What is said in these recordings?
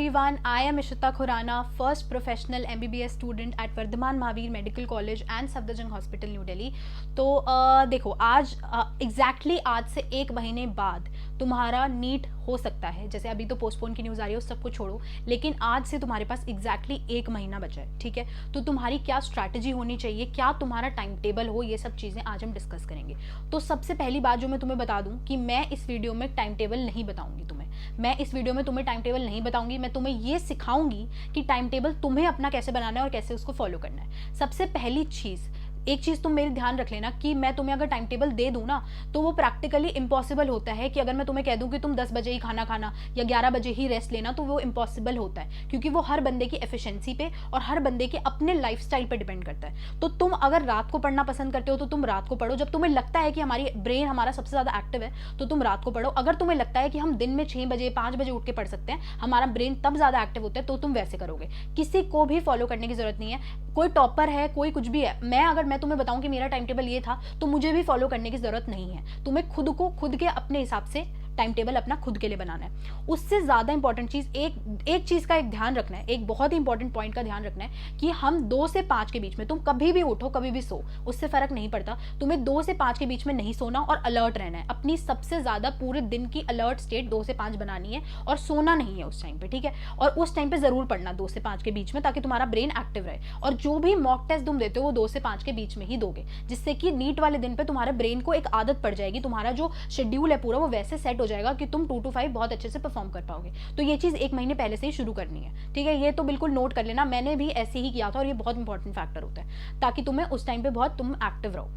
everyone, I am Ishita Khurana, first professional MBBS student at Vardhman Mahavir medical college and Safdarjung hospital New Delhi. तो देखो आज exactly आज से 1 महीने बाद तुम्हारा नीट हो सकता है। जैसे अभी तो पोस्टपोन की न्यूज़ आ रही है, उस सबको छोड़ो, लेकिन आज से तुम्हारे पास एग्जैक्टली 1 महीना बचा है, ठीक है। तो तुम्हारी क्या स्ट्रैटेजी होनी चाहिए, क्या तुम्हारा टाइम टेबल हो, ये सब चीज़ें आज हम डिस्कस करेंगे। तो सबसे पहली बात जो मैं तुम्हें बता दूं कि मैं इस वीडियो में टाइम टेबल नहीं बताऊंगी तुम्हें। मैं इस वीडियो में तुम्हें टाइम टेबल नहीं बताऊंगी, मैं तुम्हें ये सिखाऊंगी कि टाइम टेबल तुम्हें अपना कैसे बनाना है और कैसे उसको फॉलो करना है। सबसे पहली चीज़, एक चीज़ तुम मेरी ध्यान रख लेना कि मैं तुम्हें अगर टाइम टेबल दे दूं ना तो वो प्रैक्टिकली इम्पॉसिबल होता है कि अगर मैं तुम्हें कह दूं कि तुम 10 बजे ही खाना खाना या 11 बजे ही रेस्ट लेना, तो वो इम्पॉसिबल होता है, क्योंकि वो हर बंदे की एफिशिएंसी पे और हर बंदे के अपने लाइफस्टाइल पे डिपेंड करता है। तो तुम अगर रात को पढ़ना पसंद करते हो तो तुम रात को पढ़ो, जब तुम्हें लगता है कि हमारी ब्रेन हमारा सबसे ज़्यादा एक्टिव है तो तुम रात को पढ़ो। अगर तुम्हें लगता है कि हम दिन में 6 बजे 5 बजे उठ के पढ़ सकते हैं, हमारा ब्रेन तब ज़्यादा एक्टिव होता है, तो तुम वैसे करोगे। किसी को भी फॉलो करने की जरूरत नहीं है, कोई टॉपर है, कोई कुछ भी है। अगर मैं तुम्हें बताऊं कि मेरा टाइम टेबल ये था तो मुझे भी फॉलो करने की जरूरत नहीं है। तुम्हें खुद के अपने हिसाब से टाइम टेबल अपना खुद के लिए बनाना है। उससे ज्यादा इंपॉर्टेंट चीज एक चीज का एक ध्यान रखना है, एक बहुत ही इंपॉर्टेंट पॉइंट का ध्यान रखना है कि हम 2 से 5 के बीच में, तुम कभी भी उठो कभी भी सो, उससे फर्क नहीं पड़ता, तुम्हें 2 से 5 के बीच में नहीं सोना और अलर्ट रहना है। अपनी सबसे ज्यादा पूरे दिन की अलर्ट स्टेट 2 से 5 बनानी है और सोना नहीं है उस टाइम पे, ठीक है। और उस टाइम पे जरूर पढ़ना 2 से 5 के बीच में, ताकि तुम्हारा ब्रेन एक्टिव रहे। और जो भी मॉक टेस्ट तुम देते हो वो 2 से 5 के बीच में ही दोगे, जिससे कि नीट वाले दिन पे तुम्हारे ब्रेन को एक आदत पड़ जाएगी, तुम्हारा जो शेड्यूल है पूरा वो वैसे सेट हो जाएगा कि तुम 2 to 5 बहुत अच्छे से परफॉर्म कर पाओगे। तो ये चीज 1 महीने पहले से ही शुरू करनी है, ठीक है। ये तो बिल्कुल नोट कर लेना, मैंने भी ऐसे ही किया था और ये बहुत इंपॉर्टेंट फैक्टर होता है, ताकि तुम्हें उस टाइम पे बहुत तुम एक्टिव रहो।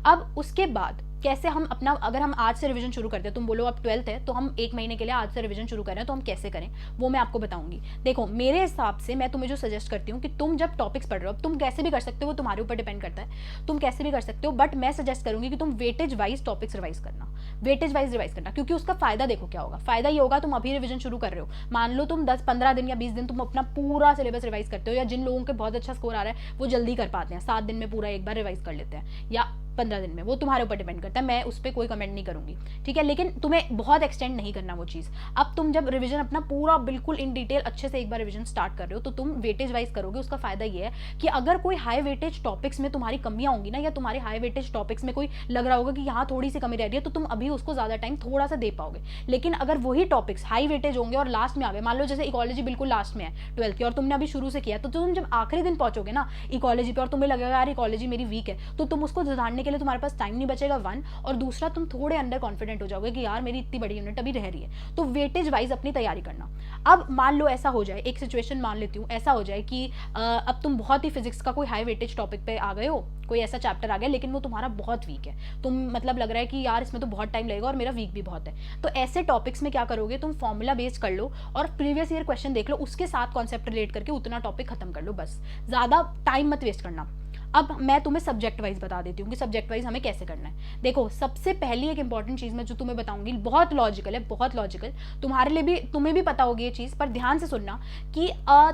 अब उसके बाद कैसे हम अपना, अगर हम आज से रिवीजन शुरू करते हैं, तुम बोलो अब 12th है तो हम 1 महीने के लिए आज से रिवीजन शुरू कर रहे हैं, तो हम कैसे करें वो मैं आपको बताऊंगी। देखो मेरे हिसाब से मैं तुम्हें जो सजेस्ट करती हूँ कि तुम जब टॉपिक्स पढ़ रहे हो, तुम कैसे भी कर सकते हो, वो तुम्हारे ऊपर डिपेंड करता है, तुम कैसे भी कर सकते हो, बट मैं सजेस्ट करूंगी कि तुम वेटेज वाइज टॉपिक्स रिवाइज करना, वेटेज वाइज रिवाइज करना। क्योंकि उसका फायदा देखो क्या होगा, फायदा ये होगा, तुम अभी रिवीजन शुरू कर रहे हो, मान लो तुम 10-15 दिन या 20 दिन तुम अपना पूरा सिलेबस रिवाइज करते हो, या जिन लोगों के बहुत अच्छा स्कोर आ रहा है वो जल्दी कर पाते हैं, 7 दिन में पूरा एक बार रिवाइज कर लेते हैं, या 15 दिन में, वो तुम्हारे ऊपर डिपेंड करता है, मैं उस पर कोई कमेंट नहीं करूंगी, ठीक है। लेकिन तुम्हें बहुत एक्सटेंड नहीं करना वो चीज़। अब तुम जब रिवीजन अपना पूरा बिल्कुल इन डिटेल अच्छे से एक बार रिवीजन स्टार्ट कर रहे हो, तो तुम वेटेज वाइज करोगे। उसका फायदा ये है कि अगर कोई हाई वेटेज टॉपिक्स में तुम्हारी कमियां होंगी ना, या तुम्हारे हाई वेटेज टॉपिक्स में कोई लग रहा होगा कि यहाँ थोड़ी सी कमी रह रही है, तो तुम अभी उसको ज्यादा टाइम थोड़ा सा दे पाओगे। लेकिन अगर वही टॉपिक्स हाई वेटेज होंगे और लास्ट में आ गए, मान लो जैसे इकोलॉजी बिल्कुल लास्ट में है 12th की और तुमने अभी शुरू से किया, तो तुम जब आखिरी दिन पहुंचोगे ना इकोलॉजी पे और तुम्हें लगेगा यार इकोलॉजी मेरी वीक है, तो तुम उसको सुधारने के लिए तुम्हारे पास टाइम नहीं बचेगा 1, और दूसरा तुम थोड़े अंडर कॉन्फिडेंट हो जाओगे कि यार मेरी इतनी बड़ी यूनिट अभी रह रही है। तो वेटेज वाइज अपनी तैयारी करना। अब मान लो ऐसा हो जाए, एक सिचुएशन मान लेती हूँ, ऐसा हो जाए कि अब तुम बहुत ही फिजिक्स का कोई हाई वेटेज टॉपिक पे आ गए हो, कोई ऐसा चैप्टर आ गया लेकिन वो तुम्हारा बहुत वीक है, तुम मतलब लग रहा है कि यार इसमें तो बहुत टाइम लगेगा और मेरा वीक भी बहुत है। तो ऐसे टॉपिक्स में क्या करोगे, तुम फॉर्मूला बेस्ड कर लो और प्रीवियस ईयर क्वेश्चन देख लो, उसके साथ कॉन्सेप्ट रिलेट करके उतना टॉपिक खत्म कर लो, बस ज्यादा टाइम मत वेस्ट करना। अब मैं तुम्हें सब्जेक्ट वाइज बता देती हूँ कि सब्जेक्ट वाइज हमें कैसे करना है। देखो सबसे पहली एक इंपॉर्टेंट चीज मैं जो तुम्हें बताऊंगी, बहुत लॉजिकल है, बहुत लॉजिकल, तुम्हारे लिए भी, तुम्हें भी पता होगी ये चीज, पर ध्यान से सुनना कि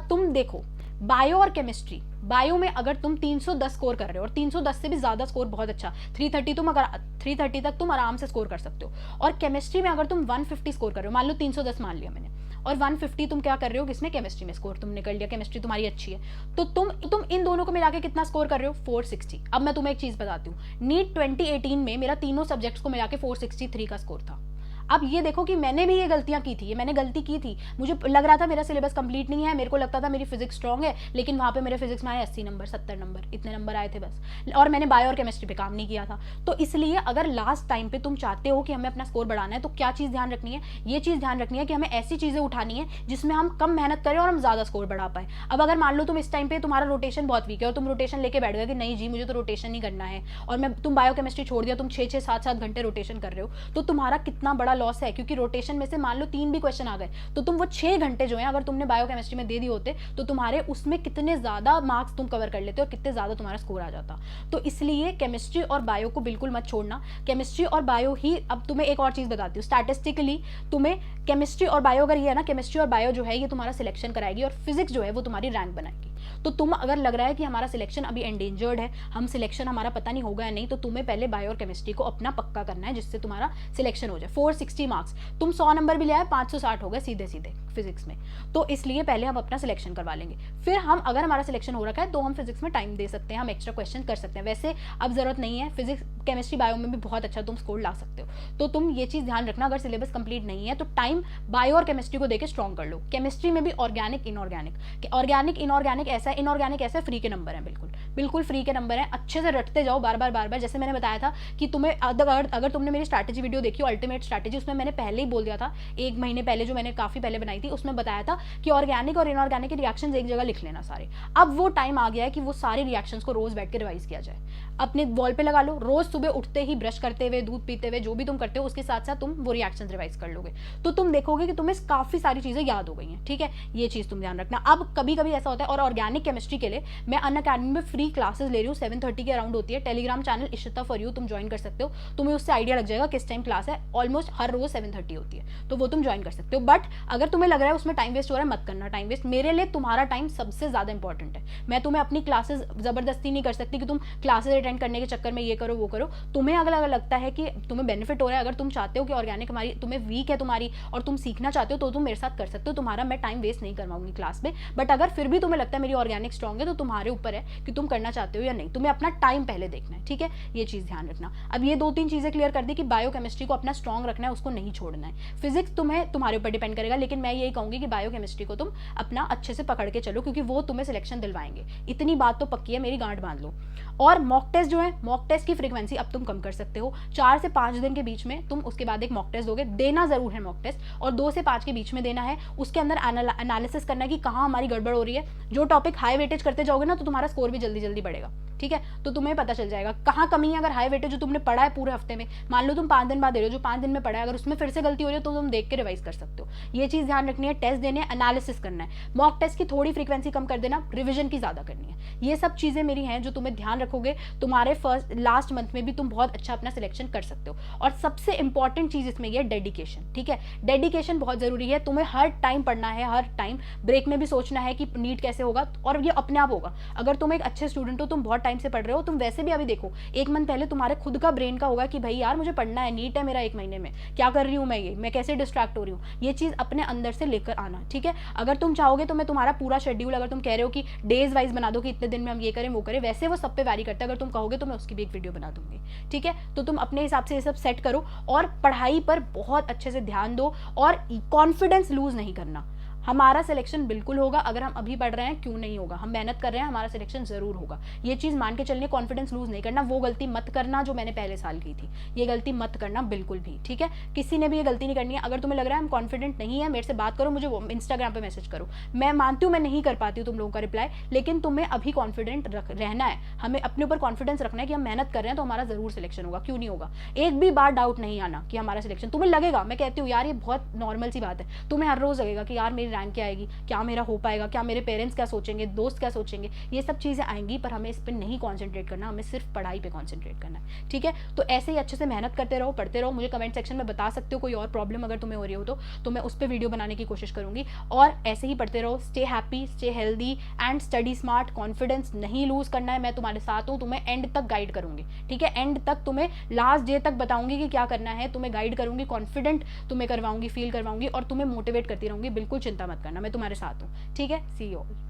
तुम देखो बायो और केमिस्ट्री, बायो में अगर तुम 310 स्कोर कर रहे हो और 310 से भी ज्यादा स्कोर बहुत अच्छा, 330 तुम अगर 330 तक तुम आराम से स्कोर कर सकते हो, और केमिस्ट्री में अगर तुम 150 स्कोर कर रहे हो, मान लो 310 मान लिया मैंने, और 150 तुम क्या कर रहे हो, किसमें, केमिस्ट्री में स्कोर तुमने कर लिया, केमिस्ट्री तुम्हारी अच्छी है, तो तुम इन दोनों को मिला के कितना स्कोर कर रहे हो, 460। अब मैं तुम्हें एक चीज बताती हूँ, नीट 2018 में मेरा तीनों सब्जेक्ट्स को मिला के 463 का स्कोर था। अब ये देखो कि मैंने भी ये गलतियां की थी, ये मैंने गलती की थी, मुझे लग रहा था मेरा सिलेबस कंप्लीट नहीं है, मेरे को लगता था मेरी फिजिक्स स्ट्रांग है, लेकिन वहां पे मेरे फिजिक्स में आए 80 नंबर 70 नंबर, इतने नंबर आए थे बस, और मैंने बायो और केमिस्ट्री पे काम नहीं किया था। तो इसलिए अगर लास्ट टाइम पे तुम चाहते हो कि हमें अपना स्कोर बढ़ाना है, तो क्या चीज ध्यान रखनी है, ये चीज ध्यान रखनी है कि हमें ऐसी चीजें उठानी है जिसमें हम कम मेहनत करें और हम ज्यादा स्कोर बढ़ा पाए। अब अगर मान लो तुम इस टाइम पे तुम्हारा रोटेशन बहुत वीक है और तुम रोटेशन लेके बैठ गए कि नहीं जी मुझे तो रोटेशन नहीं करना है, और तुम बायो केमिस्ट्री छोड़ दिया, तुम 6-6 7-7 घंटे रोटेशन कर रहे हो, तो तुम्हारा कितना बड़ा लॉस है, क्योंकि रोटेशन में से मान लो 3 भी क्वेश्चन आ गए, तो तुम वो 6 घंटे जो है अगर तुमने बायोकेमिस्ट्री में दे दिए होते, तो तुम्हारे उसमें कितने ज्यादा मार्क्स तुम कवर कर लेते और कितने ज्यादा तुम्हारा स्कोर आ जाता। तो इसलिए केमिस्ट्री और बायो को बिल्कुल मत छोड़ना, केमिस्ट्री और बायो ही। अब तुम्हें एक और चीज बताती हूँ, स्टैटिस्टिकली तुम्हें केमिस्ट्री और बायो अगर ये है ना, केमिस्ट्री और बायो जो है ये तुम्हारा सिलेक्शन कराएगी, और फिजिक्स जो है वो तुम्हारी रैंक बनाएगी। तो तुम अगर लग रहा है कि हमारा सिलेक्शन अभी एंडेंजर्ड है, हम सिलेक्शन हमारा पता नहीं होगा या नहीं, तो तुम्हें पहले बायो और केमिस्ट्री को अपना पक्का करना है जिससे तुम्हारा सिलेक्शन हो जाए। 460 मार्क्स, तुम 100 नंबर भी ले आए, 560 हो गए सीधे सीधे फिजिक्स में। तो इसलिए पहले हम अपना सिलेक्शन करवा लेंगे, फिर हम अगर हमारा सिलेक्शन हो रखा है तो हम फिजिक्स में टाइम दे सकते हैं, हम एक्स्ट्रा क्वेश्चन कर सकते हैं। वैसे अब जरूरत नहीं है, फिजिक्स केमिस्ट्री बायो में भी बहुत अच्छा तुम स्कोर ला सकते हो। तो तुम ये चीज ध्यान रखना, अगर सिलेबस कंप्लीट नहीं है तो टाइम बायो और केमिस्ट्री को देके स्ट्रॉन्ग कर लो। केमिस्ट्री में भी ऑर्गेनिक इनऑर्गेनिक, ऑर्गेनिक इनऑर्गेनिक ऐसा है, इनऑर्गेनिक ऐसा फ्री के नंबर है, बिल्कुल बिल्कुल फ्री के नंबर है। अच्छे से रटते जाओ बार बार। जैसे मैंने बताया था कि तुम्हें अगर तुमने मेरी स्ट्रैटेजी वीडियो देखी हो, अल्टीमेट स्ट्रैटेजी, उसमें मैंने पहले ही बोल दिया था, 1 महीने पहले, जो मैंने काफी पहले बनाई थी, उसमें बताया था कि ऑर्गेनिक और इनऑर्गेनिक के रिएक्शंस एक जगह लिख लेना सारे। अब वो टाइम आ गया है कि वो सारे रिएक्शंस को रोज बैठ के रिवाइज किया जाए। अपने वॉल पे लगा लो, रोज सुबह उठते ही ब्रश करते हुए, दूध पीते हुए, जो भी तुम करते हो उसके साथ साथ तुम वो रिएक्शंस रिवाइज कर लोगे, तो तुम देखोगे कि तुम्हें काफी सारी चीजें याद हो गई हैं। ठीक है, ये चीज तुम ध्यान रखना। अब कभी कभी ऐसा होता है, और ऑर्गेनिक केमिस्ट्री के लिए मैं अनअकैडमी में फ्री क्लासेस ले रही हूँ, 7:30 के अराउंड होती है। Telegram channel Ishita for you तुम ज्वाइन कर सकते हो, तुम्हें उससे आइडिया लग जाएगा किस टाइम क्लास है। ऑलमोस्ट हर रोज 7:30 होती है, तो वो तुम ज्वाइन कर सकते हो। बट अगर तुम्हें लग रहा है उसमें टाइम वेस्ट हो रहा है, मत करना टाइम वेस्ट। मेरे लिए तुम्हारा टाइम सबसे ज्यादा इंपॉर्टेंट है। मैं तुम्हें अपनी क्लासेस जबरदस्ती नहीं कर सकती कि तुम क्लासेस अटेंड करने के चक्कर में ये करो वो करो। तुम्हें अगर लगता है कि तुम्हें बेनिफिट हो रहा है, अगर तुम चाहते हो कि ऑर्गेनिक हमारी तुम्हें वीक है तुम्हारी और तुम सीखना चाहते हो, तो तुम मेरे साथ कर सकते हो। तुम्हारा मैं टाइम वेस्ट नहीं करवाऊंगी क्लास में। बट अगर फिर भी तुम्हें लगता है मेरी ऑर्गेनिक स्ट्रॉन्ग है, तो तुम्हारे ऊपर है कि तुम करना चाहते हो या नहीं। तुम्हें अपना टाइम पहले देखना है, ठीक है, ये चीज ध्यान रखना। अब ये 2-3 चीजें क्लियर कर दी कि बायो केमिस्ट्री को अपना स्ट्रॉन्ग रखना है, उसको नहीं छोड़ना है। फिजिक्स तुम्हें तुम्हारे ऊपर डिपेंड करेगा, लेकिन मैं यही कहूंगी कि बायो केमिस्ट्री को तुम अपना अच्छे से पकड़ के चलो, क्योंकि वो तुम्हें सिलेक्शन दिलवाएंगे। इतनी बात तो पक्की है, मेरी गांठ बांध लो। और मॉक टेस्ट जो है, मॉक टेस्ट की फ्रीक्वेंसी अब तुम कम कर सकते हो। 4 से 5 दिन के बीच में तुम उसके बाद एक मॉक टेस्ट दोगे, देना जरूर है मॉक टेस्ट, और 2 से 5 के बीच में देना है। उसके अंदर एनालिसिस करना है कि कहाँ हमारी गड़बड़ हो रही है। जो टॉपिक हाई वेटेज करते जाओगे ना, तो तुम्हारा स्कोर भी जल्दी जल्दी बढ़ेगा। ठीक है, तो तुम्हें पता चल जाएगा कहाँ कमी है। अगर हाई वेटेज जो तुमने पढ़ा है पूरे हफ्ते में, मान लो तुम 5 दिन बाद दे रहे हो, जो 5 दिन में पढ़ा है, अगर उसमें फिर से गलती हो रही है तो तुम देख के रिवाइज कर सकते हो। ये चीज ध्यान रखनी है। टेस्ट देने, एनालिसिस करना है। मॉक टेस्ट की थोड़ी फ्रीक्वेंसी कम कर देना, रिविजन की ज्यादा करनी है। ये सब चीजें मेरी हैं जो तुम्हें ध्यान रखोगे, तुम्हारे लास्ट मंथ में भी तुम बहुत अच्छा अपना सिलेक्शन कर सकते हो। और सबसे इंपॉर्टेंट चीज इसमें यह डेडिकेशन। ठीक है, डेडिकेशन बहुत जरूरी है। तुम्हें हर टाइम पढ़ना है, हर टाइम ब्रेक में भी सोचना है कि नीट कैसे होगा, और ये अपने आप होगा। अगर तुम एक अच्छे स्टूडेंट हो, तुम बहुत टाइम से पढ़ रहे हो, तुम वैसे भी अभी देखो 1 मंथ पहले तुम्हारे खुद का ब्रेन का होगा कि भाई यार मुझे पढ़ना है, नीट है मेरा 1 महीने में, क्या कर रही हूँ मैं कैसे डिस्ट्रैक्ट हो रही हूँ। ये चीज अपने अंदर से लेकर आना। ठीक है, अगर तुम चाहोगे तो मैं तुम्हारा पूरा शेड्यूल, अगर तुम कह रहे हो कि डेज वाइज बना दो कि इतने दिन में हम ये करें वो करें, वैसे वो सब पे वैरी करता है। अगर तुम कहोगे तो मैं उसकी भी एक वीडियो बना दूंगी। ठीक है, तो तुम अपने हिसाब से ये सब सेट करो और पढ़ाई पर बहुत अच्छे से ध्यान दो और कॉन्फिडेंस लूज नहीं करना। हमारा सिलेक्शन बिल्कुल होगा। अगर हम अभी पढ़ रहे हैं, क्यों नहीं होगा, हम मेहनत कर रहे हैं, हमारा सिलेक्शन जरूर होगा। ये चीज मान के चलनी, कॉन्फिडेंस लूज नहीं करना। वो गलती मत करना जो मैंने पहले साल की थी, ये गलती मत करना बिल्कुल भी। ठीक है, किसी ने भी ये गलती नहीं करनी है। अगर तुम्हें लग रहा है हम कॉन्फिडेंट नहीं है, मेरे से बात करो, मुझे इंस्टाग्राम पे मैसेज करो। मैं मानती हूँ मैं नहीं कर पाती हूँ तुम लोगों का रिप्लाई, लेकिन तुम्हें अभी कॉन्फिडेंट रहना है। हमें अपने ऊपर कॉन्फिडेंस रखना है कि हम मेहनत कर रहे हैं तो हमारा जरूर सिलेक्शन होगा। क्यों नहीं होगा, एक भी बार डाउट नहीं आना कि हमारा सिलेक्शन। तुम्हें लगेगा, मैं कहती हूँ यार ये बहुत नॉर्मल सी बात है, तुम्हें हर रोज लगेगा कि यार मेरी रैंक क्या आएगी, क्या मेरा हो पाएगा, क्या मेरे पेरेंट्स क्या सोचेंगे, दोस्त क्या सोचेंगे, ये सब चीजें आएंगी। पर हमें इस पर नहीं कॉन्सेंट्रेट करना, हमें सिर्फ पढ़ाई पे कॉन्सेंट्रेट करना है। ठीक है, तो ऐसे ही अच्छे से मेहनत करते रहो, पढ़ते रहो। मुझे कमेंट सेक्शन में बता सकते हो कोई और प्रॉब्लम अगर तुम्हें हो रही हो तो मैं उस पर वीडियो बनाने की कोशिश करूंगी। और ऐसे ही पढ़ते रहो। Stay happy, stay healthy and study smart. Confidence नहीं लूज करना है। मैं तुम्हारे साथ हूँ, तुम्हें एंड तक गाइड करूंगी। ठीक है, एंड तक तुम्हें लास्ट डे तक बताऊंगी कि क्या करना है, तुम्हें गाइड करूंगी, कॉन्फिडेंट तुम्हें करवाऊंगी, फील करवाऊंगी और तुम्हें मोटिवेट करती रहूंगी। बिल्कुल चिंता मत करना, मैं तुम्हारे साथ हूँ। ठीक है, सी यू ऑल।